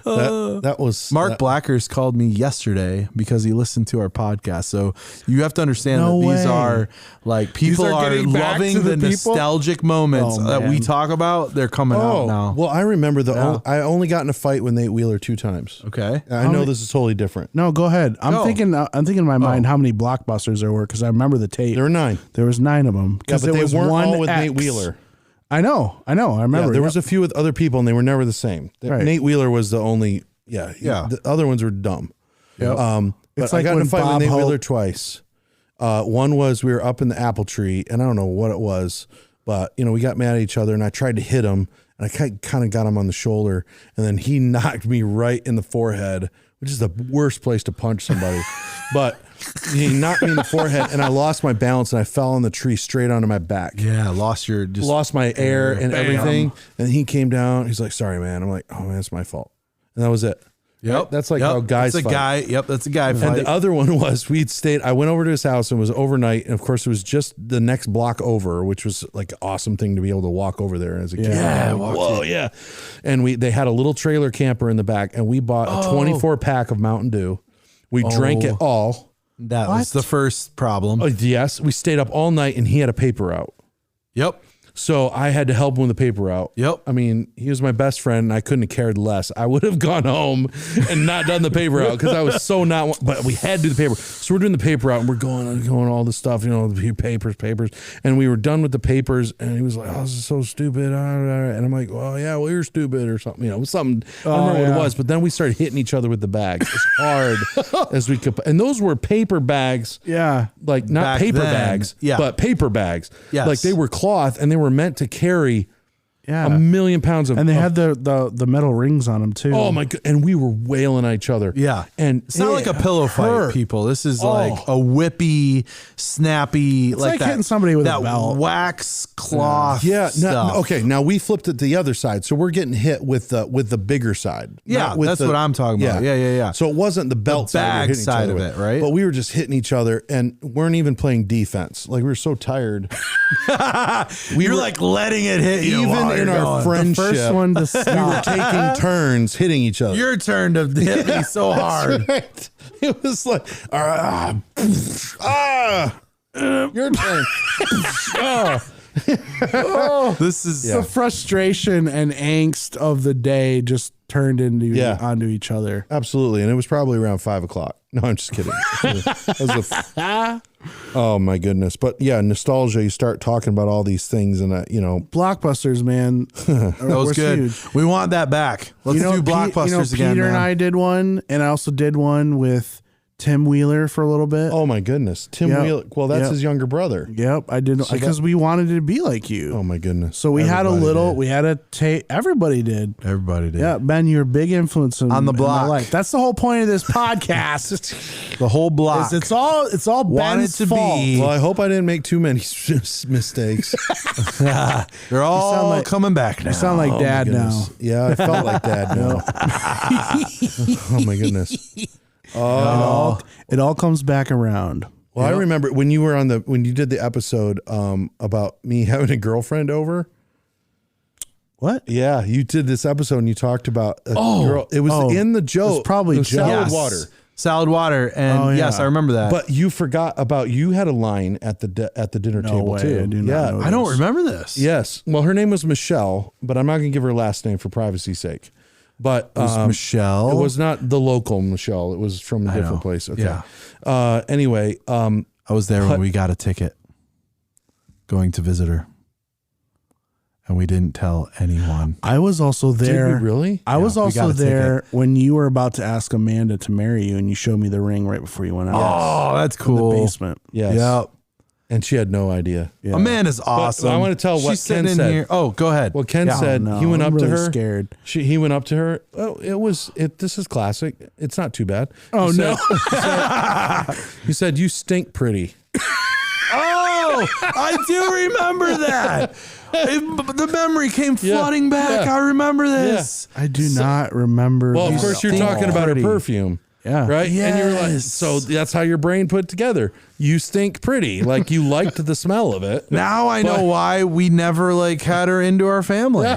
that was
Mark Blackers called me yesterday because he listened to our podcast. So you have to understand
No
that these
way.
are like people
are
are
getting back
loving
to
the
the people?
nostalgic moments
Oh,
that we
man.
talk about. They're coming out now.
Well, I remember I only got in a fight with Nate Wheeler 2 times.
Okay.
I know this is totally different.
No, go ahead. I'm
Go.
thinking in my mind how many blockbusters there were because I remember the tape.
There were 9.
There was 9 of them.
Yeah, but
there
they
was
weren't
one
all with
X.
Nate Wheeler.
I know. I remember.
Yeah, there was a few with other people, and they were never the same.
Right.
Nate Wheeler was the only. Yeah. The other ones were dumb.
Yep.
But
It's
I
like
got in a
when
fight
Bob
with Nate
Hope-
Wheeler twice. One was we were up in the apple tree, and I don't know what it was, but we got mad at each other, and I tried to hit him, and I kind of got him on the shoulder, and then he knocked me right in the forehead, which is the worst place to punch somebody. But he knocked me in the forehead, and I lost my balance, and I fell on the tree straight onto my back.
Yeah, lost
My air and
Bam.
everything. And he came down. He's like, "Sorry, man." I'm like, "Oh man, it's my fault." And that was it.
Yep.
That's like how guys
that's a
fight.
guy. Yep, that's a guy
And
fight.
the other one was I went over to his house and it was overnight. And of course it was just the next block over, which was like an awesome thing to be able to walk over there as a kid.
Yeah,
Whoa, yeah. And they had a little trailer camper in the back, and we bought a 24 pack of Mountain Dew. We drank it all.
That was the first problem.
Yes. We stayed up all night, and he had a paper out.
Yep.
So I had to help him with the paper out.
Yep.
I mean, he was my best friend, and I couldn't have cared less. I would have gone home and not done the paper out because I was so not. But we had to do the paper. So we're doing the paper out, and we're going all this stuff, the papers, and we were done with the papers. And he was like, "Oh, this is so stupid," and I'm like, "Well, yeah, well, you're stupid," or something. Something. I don't remember what it was. But then we started hitting each other with the bags as hard as we could. And those were paper bags.
Yeah.
Like not
Back
paper
then,
bags,
yeah.
but paper bags.
Yes.
Like they were cloth, and they were meant to carry
Yeah.
1,000,000 pounds of.
And they had the metal rings on them too.
Oh my god! And we were wailing at each other.
Yeah.
and
It's not like a pillow fight,
hurt.
people. This is like a whippy, snappy,
like hitting somebody with a
that
belt.
wax cloth.
Yeah.
stuff.
Okay. Now we flipped it the other side, so we're getting hit with the bigger side.
Yeah,
not with
that's what I'm talking about. Yeah.
So it wasn't the belt side, we were
bag
hitting each
side
other
of
with,
it, right?
But we were just hitting each other and weren't even playing defense. Like we were so tired.
You're like letting it hit you.
Even
while
in
you're
our
going.
friendship,
First one to
we were
stop.
taking turns hitting each other.
Your turn to hit me so hard.
Right. It was like, your turn.
This is
The frustration and angst of the day just turned onto each other.
Absolutely. And it was probably around 5 o'clock. No, I'm just kidding. Oh my goodness. But yeah, nostalgia, you start talking about all these things and
Blockbusters, man.
That was good. Huge. We want that back. Let's do Blockbusters again.
Peter and I did one, and I also did one with Tim Wheeler for a little bit.
Oh my goodness. Tim Wheeler. Well, that's his younger brother.
Yep. I did because we wanted it to be like you.
Oh my goodness.
So we had a tape. Everybody did.
Everybody did.
Yeah. Ben, you're a big influence
on the block.
In my life. That's the whole point of this podcast.
The whole block.
It's all Ben's fault.
Well, I hope I didn't make too many mistakes.
They're all coming back now.
You sound like Dad now.
Yeah, I felt like Dad now. Oh my goodness.
It all comes back around.
Well, I remember when you did the episode about me having a girlfriend over.
What?
Yeah, you did this episode and you talked about a girl. It was in the joke. It was
probably
salad water.
Salad water, and yes, I remember that.
But you forgot about you had a line at the dinner table too.
I
don't remember this.
Yes. Well, her name was Michelle, but I'm not going to give her last name for privacy's sake. But
it was Michelle.
It was not the local Michelle. It was from a different place. Okay. Yeah. Anyway,
I was there when we got a ticket going to visit her. And we didn't tell anyone.
I was also there.
Did we really?
I was also there when you were about to ask Amanda to marry you, and you showed me the ring right before you went out.
Oh, that's cool.
In the basement.
Yes.
Yep.
And she had no idea.
Yeah. Amanda's awesome.
But I want to tell what Ken said.
Here. Oh, go ahead.
Well, Ken said he went up to her.
Scared.
He went up to her. Oh, this is classic. It's not too bad.
Oh, no.
He said, "You stink pretty."
Oh, I do remember that. The memory came flooding back. I remember this.
I do not remember.
Well, of course, you're talking about her perfume.
Yeah.
Right?
Yes.
And you're like, so that's how your brain put together. You stink pretty. Like you liked the smell of it.
Now I know why we never had her into our family. We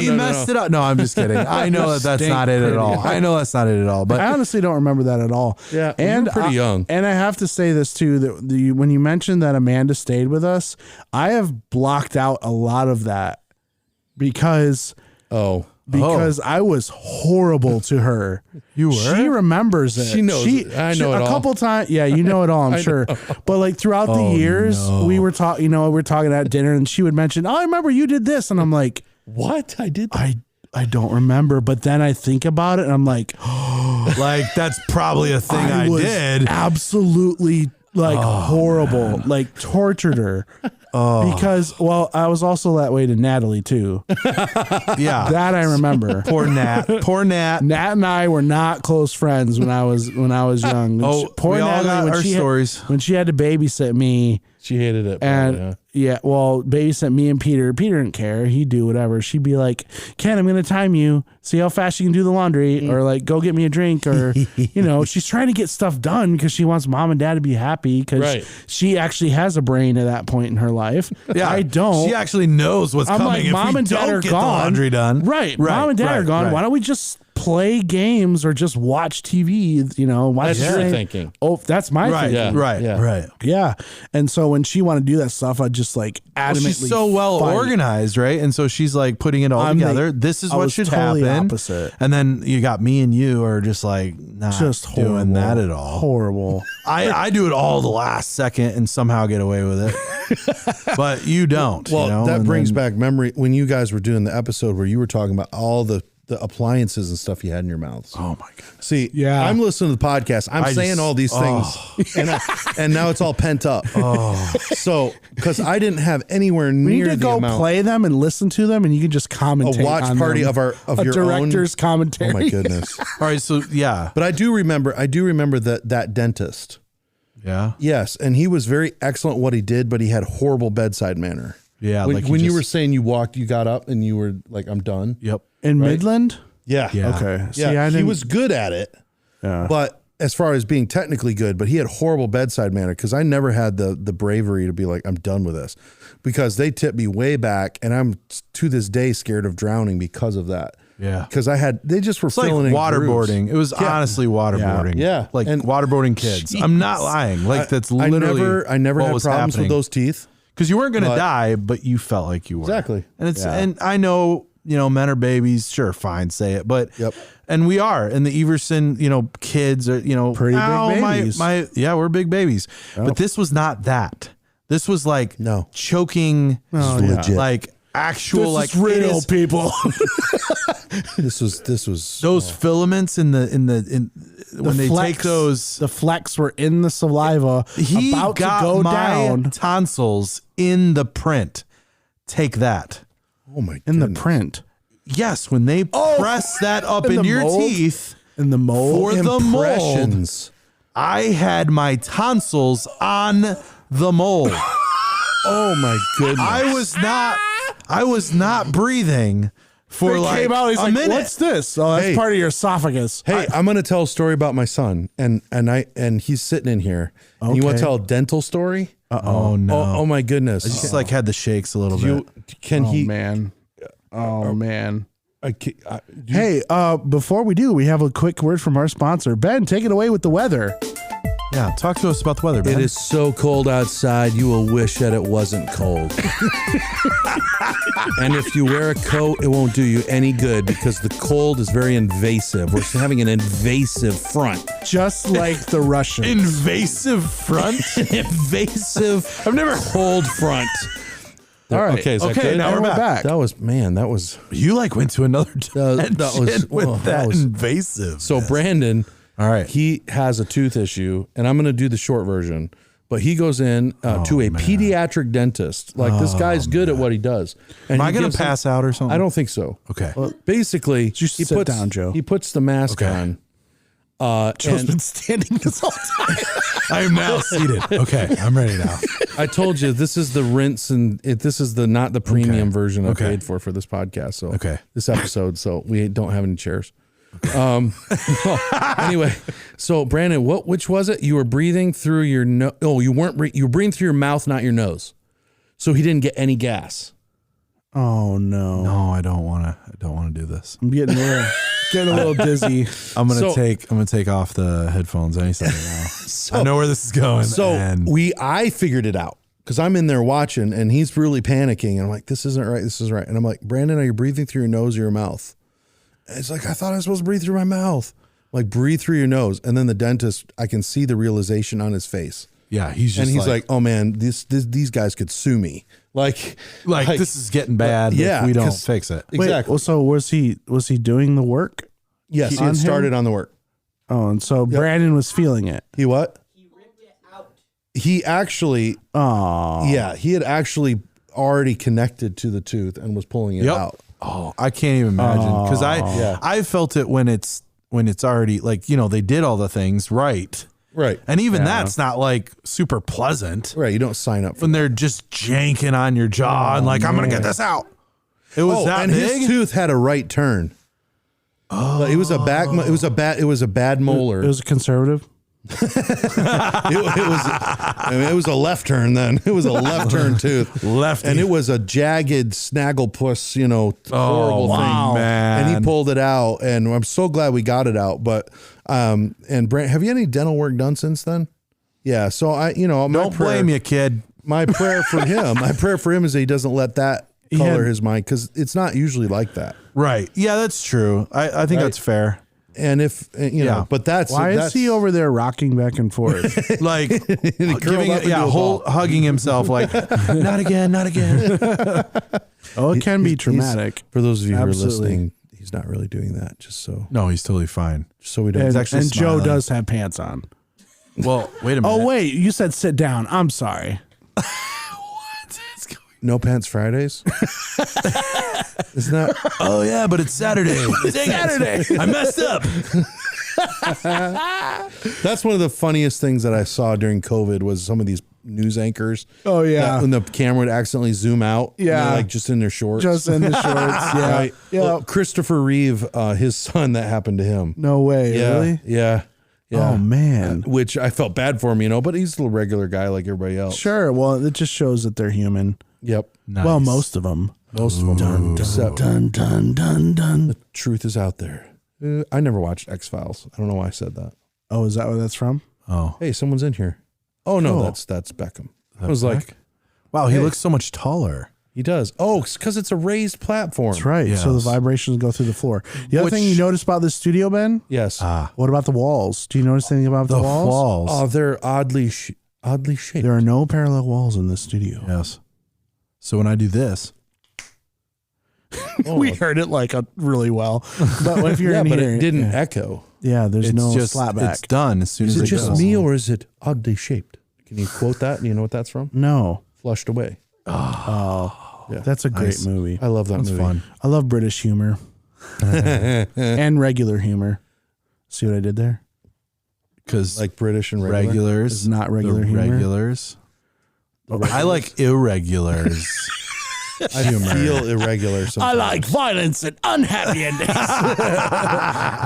messed it up. No, I'm just kidding. I know that's not it at all. I know that's not it at all. But
I honestly don't remember that at all.
Yeah. And you're pretty young.
And I have to say this too, that when you mentioned that Amanda stayed with us, I have blocked out a lot of that because I was horrible to her.
You were?
She remembers it.
She knows it. I know it all.
A couple times. Yeah, you know it all, I'm sure. But throughout the years, we were talking, we were talking at dinner and she would mention, "Oh, I remember you did this." And I'm like,
"What? I did that?"
I don't remember. But then I think about it and I'm like,
that's probably a thing I did.
Absolutely horrible, man. Tortured her. Because, I was also that way to Natalie too.
Yeah.
That I remember.
Poor Nat.
Nat and I were not close friends when I was young.
Poor Natalie
when she had to babysit me.
She hated it.
And babysit me and Peter. Peter didn't care. He'd do whatever. She'd be like, "Ken, I'm going to time you. See how fast you can do the laundry," or go get me a drink, or she's trying to get stuff done because she wants mom and dad to be happy because she actually has a brain at that point in her life.
Yeah,
I don't.
She actually knows what's coming.
Like, mom and dad are gone.
The laundry done.
Right. Mom and dad are gone. Why don't we just play games or just watch TV?
That's your thinking.
Oh, that's my thinking.
Right.
Yeah. And so when she wanted to do that stuff, I'd just adamantly.
She's so well organized, right? And so she's putting it all together. This is what should happen.
Opposite.
And then you got me and you are just not
just
doing that at all.
Horrible.
I do it all the last second and somehow get away with it. But you don't.
Well, that brings back memory when you guys were doing the episode where you were talking about all the appliances and stuff you had in your mouths.
Oh my God.
See, I'm listening to the podcast. I'm saying all these things and now it's all pent up. So, because I didn't have anywhere near
we need to go
amount.
Play them and listen to them and you can just commentate.
A watch party
them.
of your
director's
own
commentary.
Oh my goodness.
All right. So
but I do remember that dentist.
Yeah.
Yes. And he was very excellent at what he did, but he had horrible bedside manner.
Yeah.
When you were saying you got up and you were like, "I'm done."
Yep.
In Midland?
Yeah.
Okay.
Yeah. He was good at it.
Yeah.
But as far as being technically good, but he had horrible bedside manner because I never had the bravery to be like, "I'm done with this," because they tipped me way back, and I'm to this day scared of drowning because of that.
Yeah.
Because they just were filling in
waterboarding.
grooves.
It was honestly waterboarding.
Yeah.
And waterboarding kids. Geez. I'm not lying. That's literally
I never had problems with those teeth.
Because you weren't going to die, but you felt like you were.
Exactly.
And and I know, men are babies. Sure, fine, say it. But And we are, and the Everson, kids are,
pretty big babies.
We're big babies. Oh. But this was not that. This was like choking,
legit.
like actual,
this is real people.
This was
those filaments when they take those.
The flecks were in the saliva.
He
about
got
to go
my
down.
tonsils in the print. Take that.
Oh my!
In the print.
Yes, when they press that up in your teeth
in the mold
for the mold, I had my tonsils on the mold.
Oh my goodness!
I was not breathing for
came out, he's
a
like,
minute.
What's this? Oh, that's part of your esophagus.
Hey, I'm going to tell a story about my son, and he's sitting in here. Okay. And you want to tell a dental story?
Oh no!
Oh my goodness!
I just had the shakes a little bit.
Man. Oh man. Hey, before we do, we have a quick word from our sponsor. Ben, take it away with the weather.
Yeah, talk to us about the weather, Ben.
It is so cold outside, you will wish that it wasn't cold. And if you wear a coat, it won't do you any good because the cold is very invasive. We're having an invasive front.
Just like the Russians.
Invasive front?
Invasive.
I've never
cold front.
All right.
Okay,
now we're back.
That was
you went to another dimension that was invasive.
So Brandon,
all right,
he has a tooth issue, and I'm going to do the short version. But he goes in to a pediatric dentist. Like this guy's good at what he does. And
am I going to pass out or something?
I don't think so.
Okay.
Well, basically,
sit down, Joe.
He puts the mask on.
Joe's been standing this whole time.
I am now seated. Okay, I'm ready now.
I told you this is the rinse and this is not the premium version I paid for this podcast. So this episode, so we don't have any chairs. Anyway, so Brandon, which was it? You were breathing through your nose. Oh, you weren't. You were breathing through your mouth, not your nose. So he didn't get any gas.
Oh no!
No, I don't want to do this.
I'm getting a little dizzy.
I'm gonna take off the headphones any second now. I know where this is going.
So I figured it out because I'm in there watching, and he's really panicking. And I'm like, this isn't right. This is right. And I'm like, Brandon, are you breathing through your nose or your mouth? And it's like, I thought I was supposed to breathe through my mouth. Like, breathe through your nose. And then the dentist, I can see the realization on his face.
Yeah, he's
like, oh man, these guys could sue me. Like
this is getting bad. If we don't fix it.
Exactly.
Well, so was he doing the work?
Yes, he had started on the work.
Oh, and so Brandon was feeling it.
He what?
He ripped it out.
He actually.
Oh.
Yeah, he had actually already connected to the tooth and was pulling it out.
Oh, I can't even imagine because I felt it when it's already like they did all the things right.
Right.
And even that's not like super pleasant.
Right. You don't sign up for
when they're just janking on your jaw and like, I'm going to get this out. It was that big.
His tooth had a right turn. Oh, it was a back. It was a bad molar.
It was a conservative.
it was a left turn then. It was a left turn tooth.
Lefty.
And it was a jagged snagglepuss, horrible thing.
Man.
And he pulled it out, and I'm so glad we got it out. But and Brent, have you had any dental work done since then? Yeah. So
don't blame you, kid.
My prayer for him is that he doesn't let that color his mind, because it's not usually like that.
Right. Yeah, that's true. I think that's fair.
And if but that's
why is he over there rocking back and forth,
like hugging himself, like not again.
Oh, it can be traumatic.
For those of you who are listening, he's not really doing that. Just so
no, he's totally fine.
Just so we don't.
And Joe does have pants on.
Well, wait a minute.
Oh wait, you said sit down. I'm sorry.
No Pants Fridays? Isn't that?
Oh, yeah, but it's Saturday.
It's Saturday.
I messed up.
That's one of the funniest things that I saw during COVID was some of these news anchors.
Oh, yeah.
When the camera would accidentally zoom out.
Yeah.
Like just in their shorts.
Just in the shorts. Yeah.
Right.
Yeah.
Well, Christopher Reeve, his son, that happened to him.
No way.
Yeah.
Really?
Yeah. Yeah.
Oh, man.
Which I felt bad for him, but he's a regular guy like everybody else.
Sure. Well, it just shows that they're human.
Yep.
Nice.
Well, most of them.
Dun, dun,
dun.
The truth is out there. I never watched X-Files. I don't know why I said that.
Oh, is that where that's from?
Oh.
Hey, someone's in here. Oh, no,
Cool.
that's Beckham. I was like,
wow, he looks so much taller.
He does. Oh, because it's a raised platform.
That's right.
Yes.
So the vibrations go through the floor. The other thing you notice about this studio, Ben?
Yes.
What about the walls? Do you notice anything about the walls?
Oh, they're oddly shaped.
There are no parallel walls in this studio.
Yes. So when I do this,
We heard it like really well. But if you're in
but
here,
it didn't echo.
Yeah, there's no
just
slapback.
it's done as soon
Is
as
it just
goes.
me or is it oddly shaped? Can you quote that? Do you know what that's from?
No.
Flushed Away.
Yeah. That's a great movie.
I love that
That's
movie.
fun.
I love British humor and regular humor. See what I did there?
Because
Like British and regular.
regulars
It's not regular
the
humor.
regulars. I like irregulars.
I feel irregular sometimes.
violence and unhappy endings.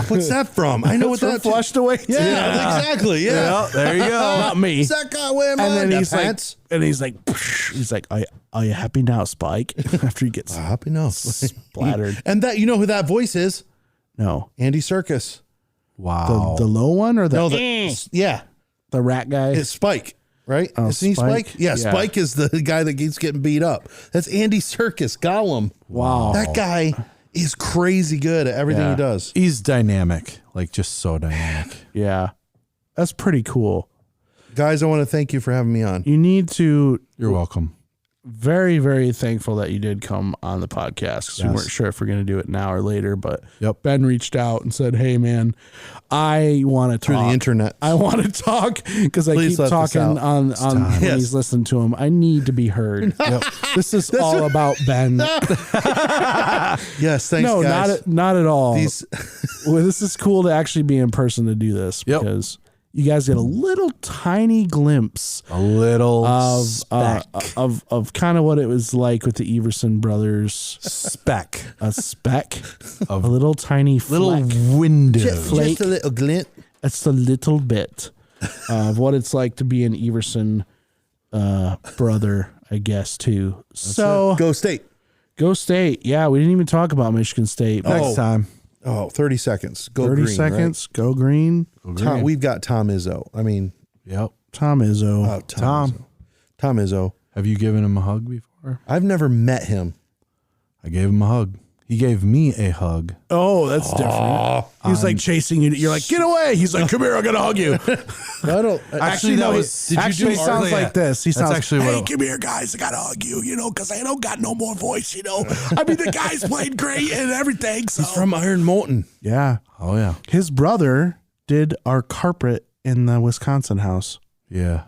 What's that from? I know what
From
that's
Flushed Away.
Yeah, exactly. Yeah.
Well, there you go.
Not me.
Is that guy wearing
And then
my
he's
pants?
like, are you happy now, Spike? After he gets
Happy no.
splattered.
And that, you know who that voice is?
No.
Andy Serkis.
Wow.
The low one or the
No, yeah,
the rat guy?
it's Spike, right?
Oh,
Isn't he
Spike?
Spike? Yeah,
Yeah.
Spike is the guy that keeps getting beat up. That's Andy Serkis, Gollum.
Wow.
That guy is crazy good at everything
Yeah.
he does.
He's dynamic, like just so dynamic.
Yeah. That's pretty cool.
Guys, I want to thank you for having me on.
You need to
You're welcome.
very, very thankful that you did come on the podcast because we
Yes.
weren't sure if we're going to do it now or later. But
Yep.
Ben reached out and said, "Hey, man, I want to talk.
Through the internet.
I want to talk because I
Please
keep
let this
talking
out.
on when
Yes.
he's listening to him. I need to be heard. This is all about Ben.
Yes, thanks,
No,
guys.
not at all.
These,
Well, this is cool to actually be in person to do this
Yep.
because you guys get a little tiny glimpse
A little
of
speck.
of kind of what it was like with the Everson brothers.
Speck.
A speck, a little tiny
Little
fleck.
window.
Flake.
just a little glint.
It's a little bit of what it's like to be an Everson brother, I guess, too. So
Go State.
go State. Yeah, we didn't even talk about Michigan State.
Next time.
Oh, 30 seconds. Go
30
green,
seconds. Go green.
Right? Tom, we've got Tom Izzo. I mean,
Yep.
Tom Izzo.
Tom.
Izzo. Tom Izzo.
Have you given him a hug before?
I've never met him.
I gave him a hug. He gave me a hug.
Oh, that's different. He's like chasing you. You're like, get away. He's like, come here. I'm going to hug you.
I don't.
Actually,
no,
that was.
he sounds like this. He sounds
actually what
hey,
it-
come here, guys. I got to hug you, because I don't got no more voice, I mean, the guys played great and everything. So.
He's from Iron Mountain.
Yeah.
Oh, yeah.
His brother did our carpet in the Wisconsin house.
Yeah.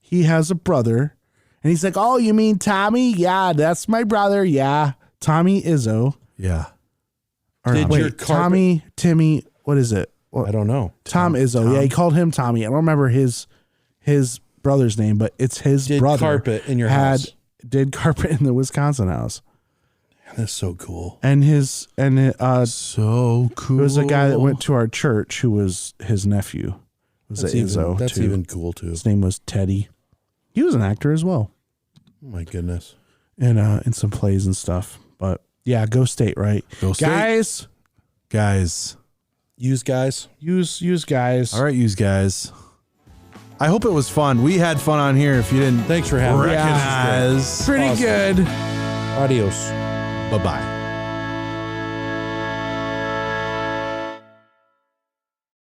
He has a brother, and he's like, oh, you mean Tommy? Yeah, that's my brother. Yeah. Tommy Izzo.
Yeah.
Or,
Did your
wait,
carpet-
Timmy, what is it?
I don't know.
Tom Izzo. Yeah, he called him Tommy. I don't remember his brother's name, but it's his
Did
brother.
carpet in your house.
Did carpet in the Wisconsin house.
That's so cool.
And
So cool.
there was a guy that went to our church who was his nephew. Was
That's
Izzo
that's
too.
even cool too.
His name was Teddy. He was an actor as well
Oh my goodness.
in some plays and stuff. But yeah, go State, right?
Go State. Guys.
Use guys.
Use guys.
All right, you guys. I hope it was fun. We had fun on here. If you didn't
Thanks for having me.
recognize.
Pretty good.
Adios.
Bye-bye.